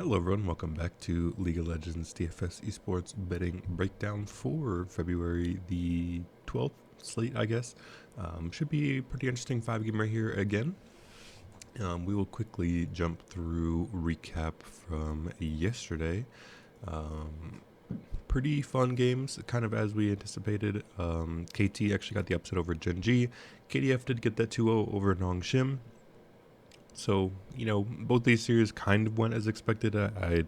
Hello everyone, welcome back to League of Legends DFS Esports betting breakdown for February the 12th slate, I guess. Should be a pretty interesting 5-game right here again. We will quickly jump through recap from yesterday. Pretty fun games, kind of as we anticipated. KT actually got the upset over Gen G. KDF did get that 2-0 over Nongshim. So, both these series kind of went as expected. I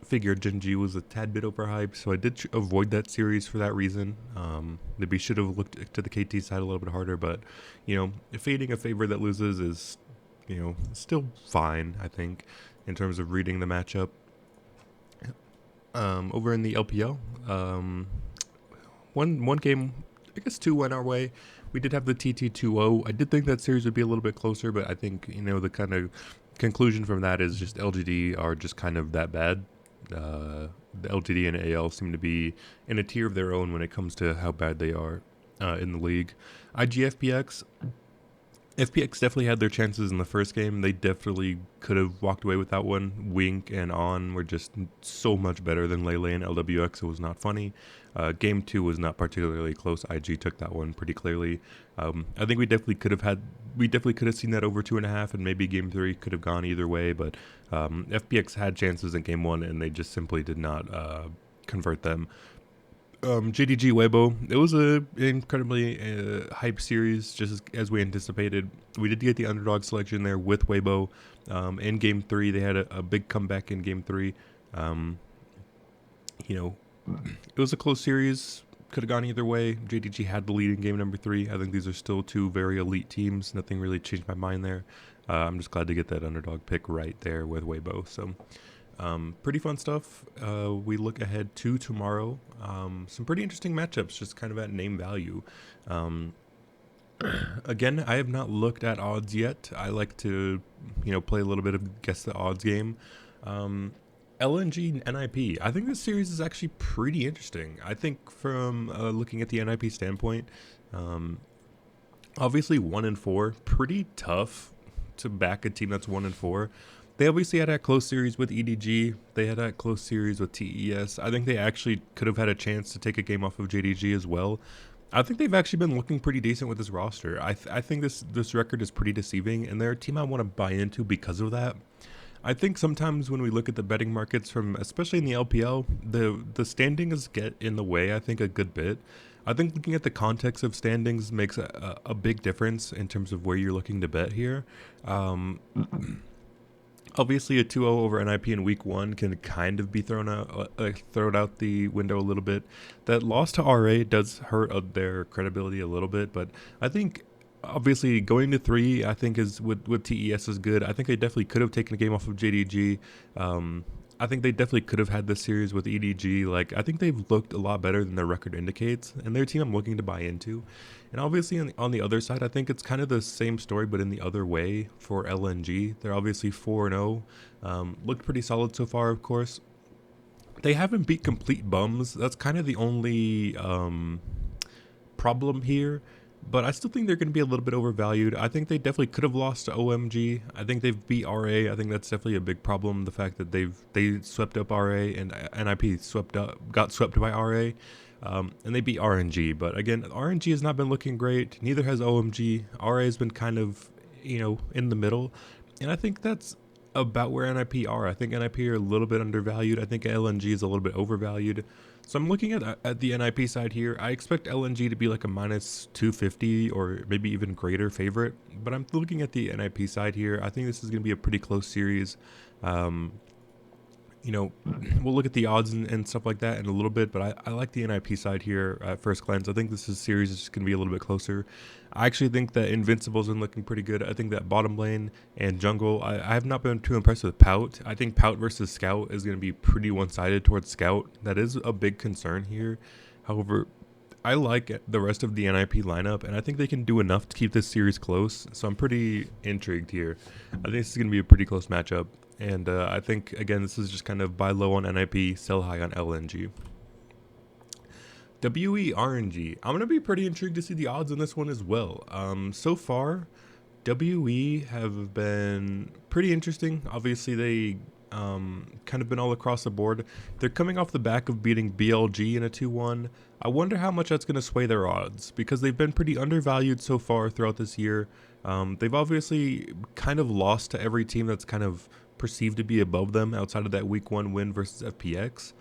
figured Gen G was a tad bit overhyped, so I did avoid that series for that reason. Maybe should have looked to the KT side a little bit harder, but, fading a favor that loses is, still fine, I think, in terms of reading the matchup. Over in the LPL, one game, I guess two went our way. We did have the TT2-0. I did think that series would be a little bit closer, but I think, the kind of conclusion from that is just LGD are just kind of that bad. The LGD and AL seem to be in a tier of their own when it comes to how bad they are in the league. IGFPX, FPX definitely had their chances in the first game. They definitely could have walked away with that one. Wink and On were just so much better than Lele and LWX. It was not funny. Game 2 was not particularly close. IG took that one pretty clearly. I think we definitely could have seen that over 2.5, and maybe Game 3 could have gone either way. But FPX had chances in Game 1, and they just simply did not convert them. JDG Weibo, it was a incredibly hype series, just as we anticipated. We did get the underdog selection there with Weibo. In Game 3, they had a big comeback in Game 3. It was a close series. Could have gone either way. JDG had the lead in game number 3. I think these are still two very elite teams. Nothing really changed my mind there. I'm just glad to get that underdog pick right there with Weibo. So, pretty fun stuff. We look ahead to tomorrow. Some pretty interesting matchups, just kind of at name value. Again, I have not looked at odds yet. I like to, play a little bit of guess the odds game. LNG NIP. I think this series is actually pretty interesting. I think from looking at the NIP standpoint, obviously 1-4, pretty tough to back a team that's 1-4. They obviously had that close series with EDG. They had that close series with TES. I think they actually could have had a chance to take a game off of JDG as well. I think they've actually been looking pretty decent with this roster. I think this record is pretty deceiving, and they're a team I want to buy into because of that. I think sometimes when we look at the betting markets from, especially in the LPL, the standings get in the way, I think, a good bit. I think looking at the context of standings makes a big difference in terms of where you're looking to bet here. Obviously, a 2-0 over NIP in week 1 can kind of be thrown out the window a little bit. That loss to RA does hurt their credibility a little bit, but I think obviously going to 3, I think is with TES is good. I think they definitely could have taken a game off of JDG. I think they definitely could have had this series with EDG. Like, I think they've looked a lot better than their record indicates, and their team I'm looking to buy into. And obviously on the other side, I think it's kind of the same story, but in the other way for LNG. They're obviously 4-0. Looked pretty solid so far, of course. They haven't beat complete bums. That's kind of the only problem here. But I still think they're going to be a little bit overvalued. I think they definitely could have lost to OMG. I think they've beat RA. I think that's definitely a big problem. The fact that they swept up RA and NIP got swept by RA, and they beat RNG. But again, RNG has not been looking great. Neither has OMG. RA has been kind of in the middle, and I think that's about where NIP are. I think NIP are a little bit undervalued. I think LNG is a little bit overvalued. So I'm looking at the NIP side here. I expect LNG to be like a -250 or maybe even greater favorite. But I'm looking at the NIP side here. I think this is going to be a pretty close series. We'll look at the odds and stuff like that in a little bit, but I like the NIP side here at first glance. I think series is just going to be a little bit closer. I actually think that Invincible's been looking pretty good. I think that bottom lane and jungle, I have not been too impressed with Pout. I think Pout versus Scout is going to be pretty one-sided towards Scout. That is a big concern here. However, I like the rest of the NIP lineup, and I think they can do enough to keep this series close. So I'm pretty intrigued here. I think this is going to be a pretty close matchup. And I think, again, this is just kind of buy low on NIP, sell high on LNG. WE RNG. I'm going to be pretty intrigued to see the odds on this one as well. So far, WE have been pretty interesting. Obviously, they kind of been all across the board. They're coming off the back of beating BLG in a 2-1. I wonder how much that's going to sway their odds, because they've been pretty undervalued so far throughout this year. They've obviously kind of lost to every team that's kind of perceived to be above them outside of that week 1 win versus FPX.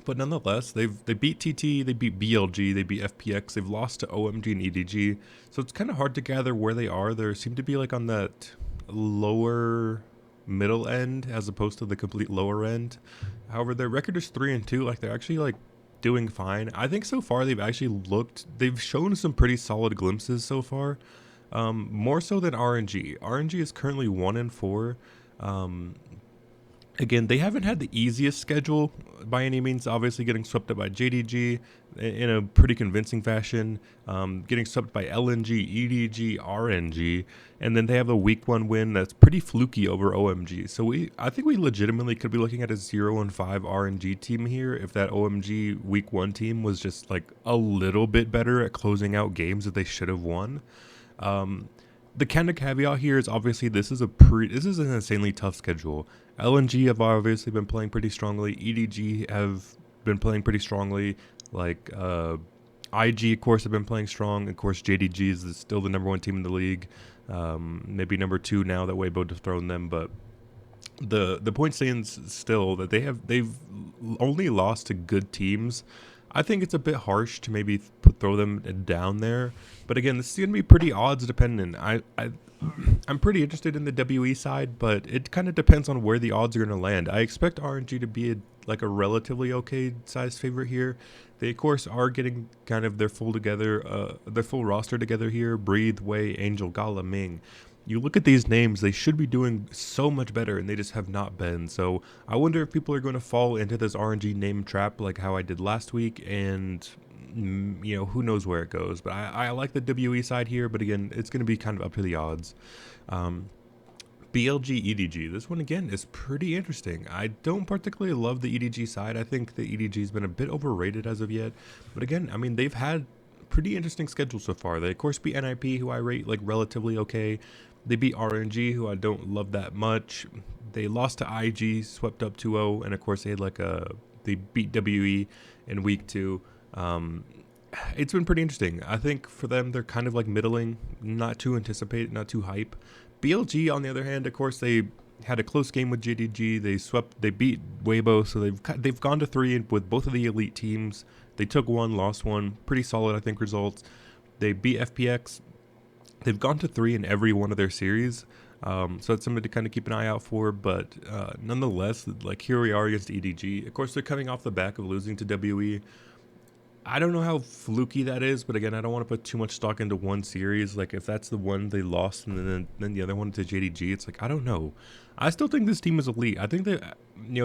But nonetheless, they beat TT, they beat BLG, they beat FPX, they've lost to OMG and EDG. So it's kind of hard to gather where they are. They seem to be like on that lower middle end as opposed to the complete lower end. However, their record is 3-2. Like, they're actually like doing fine. I think so far they've shown some pretty solid glimpses so far. More so than RNG. RNG is currently 1-4. Again, they haven't had the easiest schedule by any means, obviously getting swept up by JDG in a pretty convincing fashion, getting swept by LNG, EDG, RNG, and then they have a week 1 win that's pretty fluky over OMG. So I think we legitimately could be looking at a 0-5 RNG team here if that OMG week 1 team was just like a little bit better at closing out games that they should have won. The kind of caveat here is obviously this is an insanely tough schedule. LNG have obviously been playing pretty strongly. EDG have been playing pretty strongly. Like IG, of course, have been playing strong. Of course, JDG is still the number 1 team in the league. Maybe number 2 now that Weibo dethroned them. But the point stands still that they've only lost to good teams. I think it's a bit harsh to maybe throw them down there. But again, this is going to be pretty odds dependent. I'm pretty interested in the WE side, but it kind of depends on where the odds are going to land. I expect RNG to be a relatively okay sized favorite here. They, of course, are getting kind of their full roster together here. Breathe, Wei, Angel, Gala, Ming. You look at these names, they should be doing so much better, and they just have not been. So I wonder if people are going to fall into this RNG name trap like how I did last week, and who knows where it goes. But I like the WE side here, but again, it's going to be kind of up to the odds. BLG EDG, this one again is pretty interesting. I don't particularly love the EDG side. I think the EDG has been a bit overrated as of yet. But again, I mean, they've had pretty interesting schedule so far. They of course beat NIP, who I rate like relatively okay. They beat RNG, who I don't love that much. They lost to IG, swept up 2-0, and of course they beat WE in week 2. It's been pretty interesting. I think for them, they're kind of like middling, not too anticipated, not too hype. BLG, on the other hand, of course, they had a close game with JDG. They beat Weibo, so they've gone to 3 with both of the elite teams. They took 1, lost 1. Pretty solid, I think, results. They beat FPX. They've gone to 3 in every one of their series. So that's something to kind of keep an eye out for. But nonetheless, like, here we are against EDG. Of course, they're coming off the back of losing to WE. I don't know how fluky that is, but again, I don't want to put too much stock into one series. Like, if that's the one they lost and then the other one to JDG, it's like, I don't know. I still think this team is elite. I think that,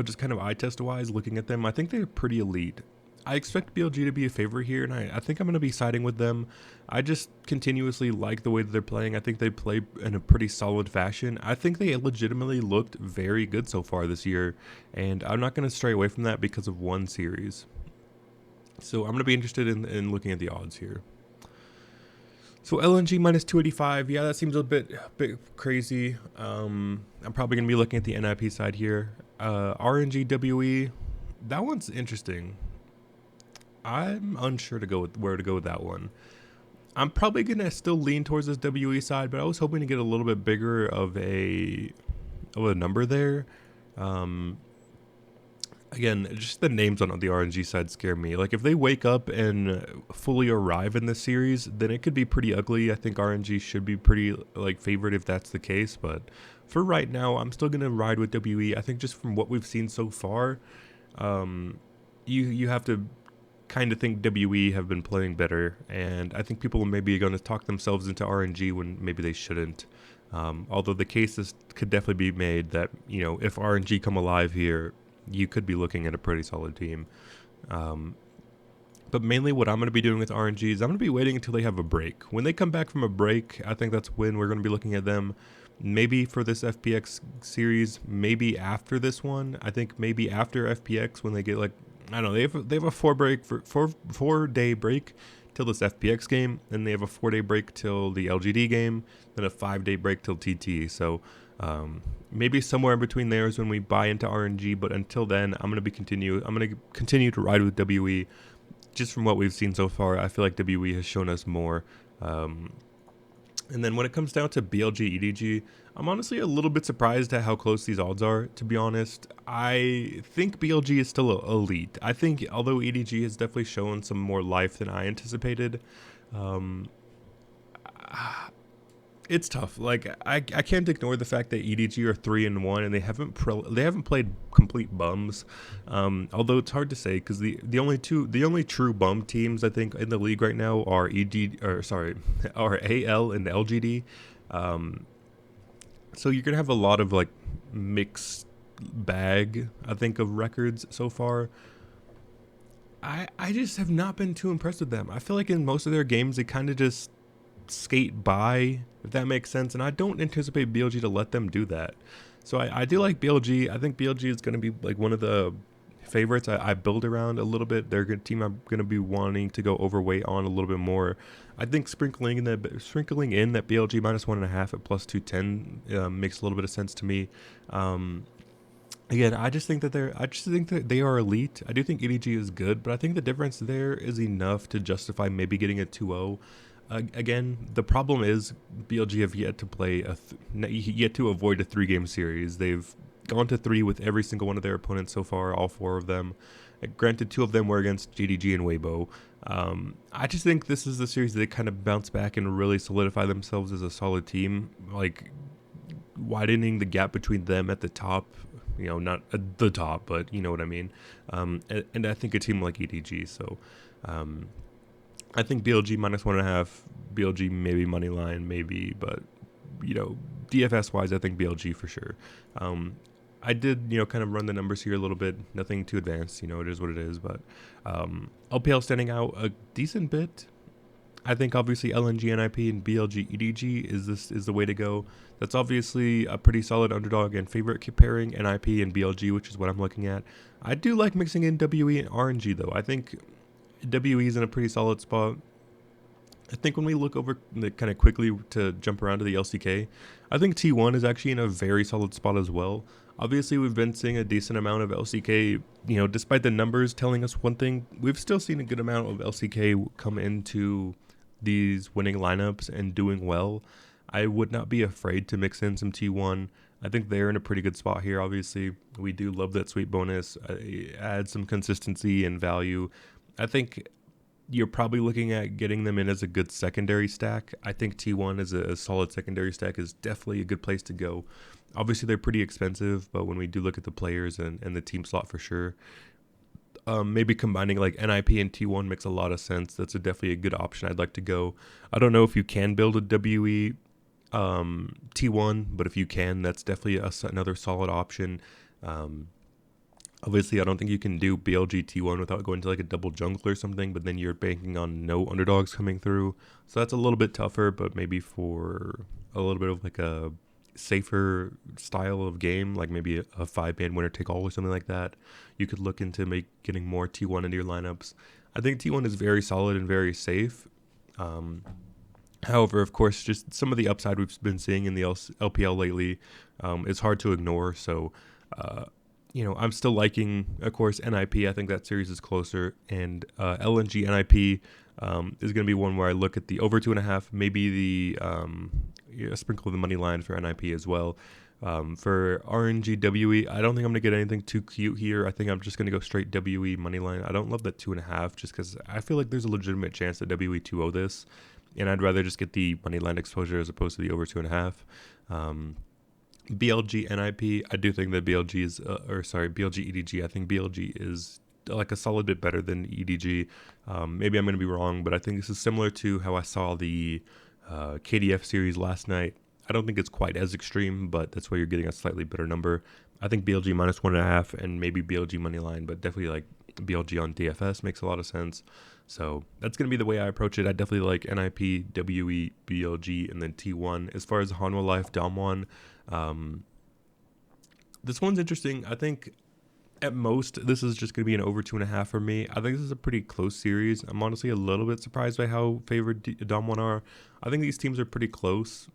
just kind of eye test wise, looking at them, I think they're pretty elite. I expect BLG to be a favorite here, and I think I'm going to be siding with them. I just continuously like the way that they're playing. I think they play in a pretty solid fashion. I think they legitimately looked very good so far this year, and I'm not going to stray away from that because of one series. So I'm going to be interested in looking at the odds here. So LNG minus 285, yeah, that seems a bit crazy. I'm probably going to be looking at the NIP side here. RNG WE, that one's interesting. I'm unsure where to go with that one. I'm probably going to still lean towards this WE side, but I was hoping to get a little bit bigger of a number there. Again, just the names on the RNG side scare me. Like, if they wake up and fully arrive in this series, then it could be pretty ugly. I think RNG should be pretty, like, favored if that's the case. But for right now, I'm still going to ride with WE. I think just from what we've seen so far, you have to kind of think WE have been playing better. And I think people maybe going to talk themselves into RNG when maybe they shouldn't. Although the cases could definitely be made that, if RNG come alive here, you could be looking at a pretty solid team. But mainly what I'm going to be doing with RNG is I'm going to be waiting until they have a break. When they come back from a break, I think that's when we're going to be looking at them. Maybe for this FPX series, maybe after this one. I think maybe after FPX when they get, like, I don't know, they have a 4-day break till this FPX game, and they have a 4-day break till the LGD game, then a 5-day break till TT. So Maybe somewhere in between there is when we buy into RNG, but until then, I'm gonna continue to ride with WE. Just from what we've seen so far, I feel like WE has shown us more. Um, and then when it comes down to BLG EDG, I'm honestly a little bit surprised at how close these odds are, to be honest. I think BLG is still elite. I think although EDG has definitely shown some more life than I anticipated, um, it's tough. Like I can't ignore the fact that EDG are 3-1 and they haven't played complete bums. Although it's hard to say because the only true bum teams I think in the league right now are are AL and LGD. So you're gonna have a lot of like mixed bag I think of records so far. I just have not been too impressed with them. I feel like in most of their games they kind of just skate by, if that makes sense, and I don't anticipate BLG to let them do that. So I do like BLG. I think BLG is going to be like one of the favorites I build around a little bit. They're a good team I'm going to be wanting to go overweight on a little bit more. I think sprinkling in that BLG -1.5 at +210 makes a little bit of sense to me. Again, I just think that they are elite. I do think EDG is good, but I think the difference there is enough to justify maybe getting a 2-0. Again, the problem is BLG have yet to play yet to avoid a 3-game series. They've gone to 3 with every single one of their opponents so far, all 4 of them. Granted, 2 of them were against GDG and Weibo. I just think this is the series that they kind of bounce back and really solidify themselves as a solid team, like widening the gap between them at the top. Not at the top, but you know what I mean. And I think a team like EDG, so I think BLG -1.5, BLG maybe money line, maybe, but DFS wise, I think BLG for sure. I did kind of run the numbers here a little bit, nothing too advanced, it is what it is, but LPL standing out a decent bit. I think obviously LNG NIP and BLG EDG is the way to go. That's obviously a pretty solid underdog and favorite pairing, NIP and BLG, which is what I'm looking at. I do like mixing in WE and RNG though. I think WE is in a pretty solid spot. I think when we look over kind of quickly to jump around to the LCK, I think T1 is actually in a very solid spot as well. Obviously, we've been seeing a decent amount of LCK, despite the numbers telling us one thing, we've still seen a good amount of LCK come into these winning lineups and doing well. I would not be afraid to mix in some T1. I think they're in a pretty good spot here, obviously. We do love that sweet bonus. Add some consistency and value. I think you're probably looking at getting them in as a good secondary stack. I think T1 as a solid secondary stack is definitely a good place to go. Obviously, they're pretty expensive, but when we do look at the players and the team slot for sure, maybe combining like NIP and T1 makes a lot of sense. That's definitely a good option I'd like to go. I don't know if you can build a WE T1, but if you can, that's definitely another solid option. Obviously, I don't think you can do BLG T1 without going to like a double jungle or something, but then you're banking on no underdogs coming through. So that's a little bit tougher, but maybe for a little bit of like a safer style of game, like maybe a 5-man winner take all or something like that, you could look into getting more T1 into your lineups. I think T1 is very solid and very safe. However, of course, just some of the upside we've been seeing in the LPL lately is hard to ignore. So, I'm still liking, of course, NIP. I think that series is closer. And LNG NIP is going to be one where I look at the over 2.5, maybe the sprinkle of the money line for NIP as well. For RNG WE, I don't think I'm going to get anything too cute here. I think I'm just going to go straight WE money line. I don't love that 2.5 just because I feel like there's a legitimate chance that WE 2-0 this. And I'd rather just get the money line exposure as opposed to the over 2.5. BLG NIP, I do think that BLG is, BLG EDG. I think BLG is like a solid bit better than EDG. Maybe I'm going to be wrong, but I think this is similar to how I saw the KDF series last night. I don't think it's quite as extreme, but that's why you're getting a slightly better number. I think BLG -1.5 and maybe BLG money line, but definitely like BLG on DFS makes a lot of sense. So that's going to be the way I approach it. I definitely like NIP, WE, BLG, and then T1. As far as Hanwha Life, Dom1, this one's interesting. I think at most this is just going to be an over 2.5 for me. I think this is a pretty close series. I'm honestly a little bit surprised by how favored Dom1 are. I think these teams are pretty close.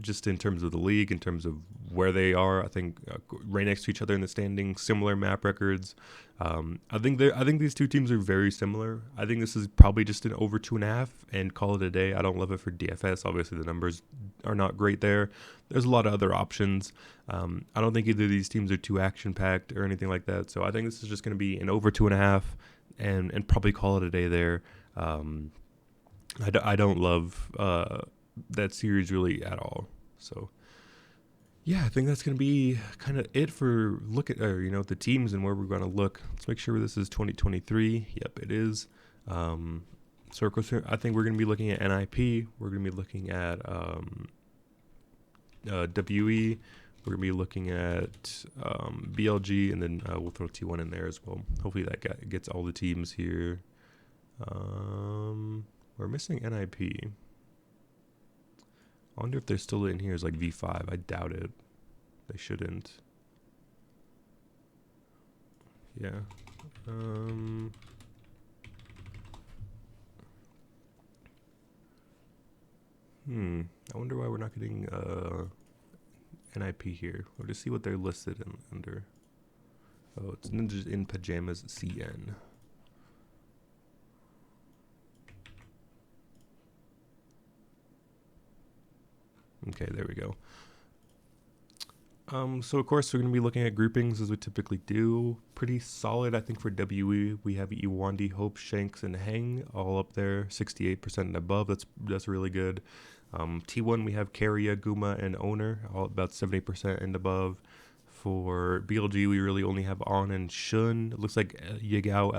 just in terms of the league, in terms of where they are. I think right next to each other in the standings, similar map records. I think these two teams are very similar. I think this is probably just an over 2.5 and call it a day. I don't love it for DFS. Obviously, the numbers are not great there. There's a lot of other options. I don't think either of these teams are too action packed or anything like that. So I think this is just going to be an over 2.5 and probably call it a day there. I don't love that series really at all. So yeah, I think that's going to be kind of it for the teams and where we're going to look. Let's make sure this is 2023. Yep, it is. So of course, I think we're going to be looking at NIP. We're going to be looking at WE. We're going to be looking at BLG, and then we'll throw T1 in there as well. Hopefully that gets all the teams here. We're missing NIP. I wonder if they're still in here as like V5. I doubt it. They shouldn't. Yeah. I wonder why we're not getting NIP here. We'll just see what they're listed under. Oh, it's Ninjas in Pajamas CN. Okay, there we go. So of course we're going to be looking at groupings as we typically do. Pretty solid, I think, for WE. We have Iwandi, Hope, Shanks, and Heng all up there, 68% and above. That's really good. T1 we have Carrier, Guma, and Owner, all about 70% and above. For BLG we really only have On and Shun. It looks like Yagao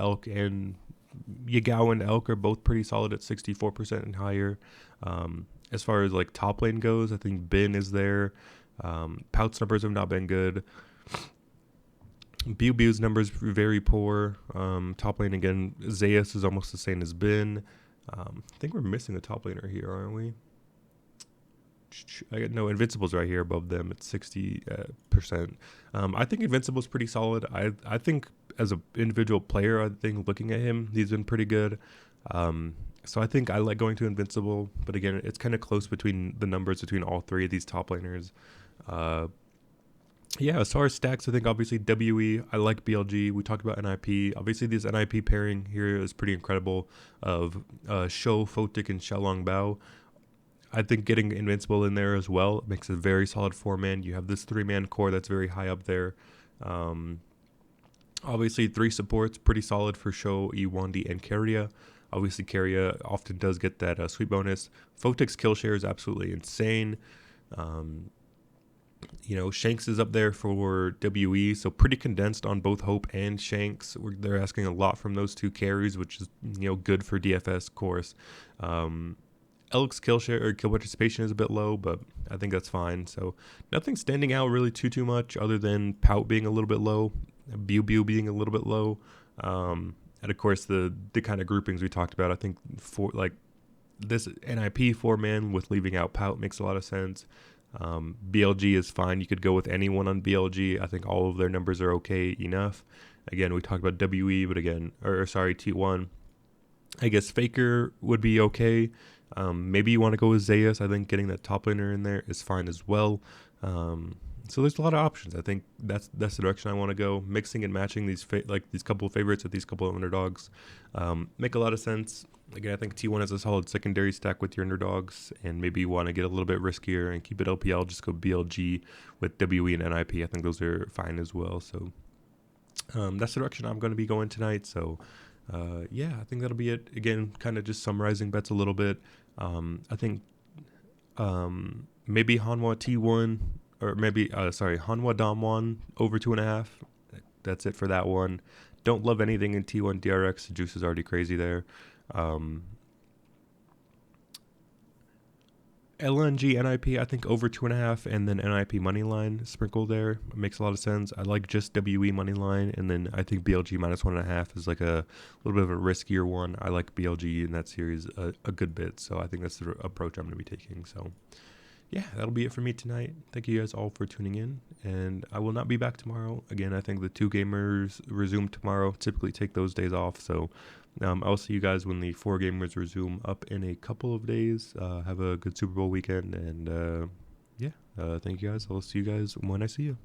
and Elk are both pretty solid at 64% and higher. As far as like top lane goes, I think Bin is there. Pout's numbers have not been good. Bew's numbers very poor. Top lane again, Zeus is almost the same as Bin. I think we're missing a top laner here, aren't we? I got no Invincible's right here above them at 60%. I think Invincible's pretty solid. I think as an individual player, I think looking at him, he's been pretty good. So I think I like going to Invincible, but again, it's kind of close between the numbers between all three of these top laners. Yeah, as far as stacks, I think obviously WE, I like BLG. We talked about NIP. Obviously, this NIP pairing here is pretty incredible of Sho, Photic, and Xiaolong Bao. I think getting Invincible in there as well makes a very solid 4-man. You have this 3-man core that's very high up there. Obviously, 3 supports, pretty solid for Sho, Iwandi, and Keria. Obviously, Keria often does get that sweep bonus. Photic's kill share is absolutely insane. Shanks is up there for WE, so pretty condensed on both Hope and Shanks. They're asking a lot from those 2 carries, which is good for DFS, of course. Elk's kill share or kill participation is a bit low, but I think that's fine. So nothing standing out really too much other than Pout being a little bit low, Bew being a little bit low. And of course the kind of groupings we talked about, I think for like this NIP 4-man with leaving out Pout makes a lot of sense. BLG is fine. You could go with anyone on BLG. I think all of their numbers are okay enough. Again, we talked about WE, but again, T1. I guess Faker would be okay. Maybe you want to go with Zeus. I think getting that top laner in there is fine as well. So there's a lot of options. I think that's the direction I want to go. Mixing and matching these couple of favorites with these couple of underdogs make a lot of sense. Again, I think T1 has a solid secondary stack with your underdogs, and maybe you want to get a little bit riskier and keep it LPL. Just go BLG with WE and NIP. I think those are fine as well. So that's the direction I'm going to be going tonight. So yeah, I think that'll be it. Again, kind of just summarizing bets a little bit. I think maybe Hanwha T1 or maybe Hanwha Dam1 over 2.5. That's it for that one. Don't love anything in T1 DRX. The juice is already crazy there. LNG NIP, I think over 2.5, and then NIP money line sprinkle there. It makes a lot of sense. I like just WE money line, and then I think BLG minus 1.5 is like a little bit of a riskier one. I like BLG in that series a good bit, so I think that's the approach I'm going to be taking. So yeah, that'll be it for me tonight. Thank you guys all for tuning in, and I will not be back tomorrow. Again, I think the 2 gamers resume tomorrow. Typically take those days off, so I'll see you guys when the 4 gamers resume up in a couple of days. Have a good Super Bowl weekend, and Yeah. Thank you guys. I'll see you guys when I see you.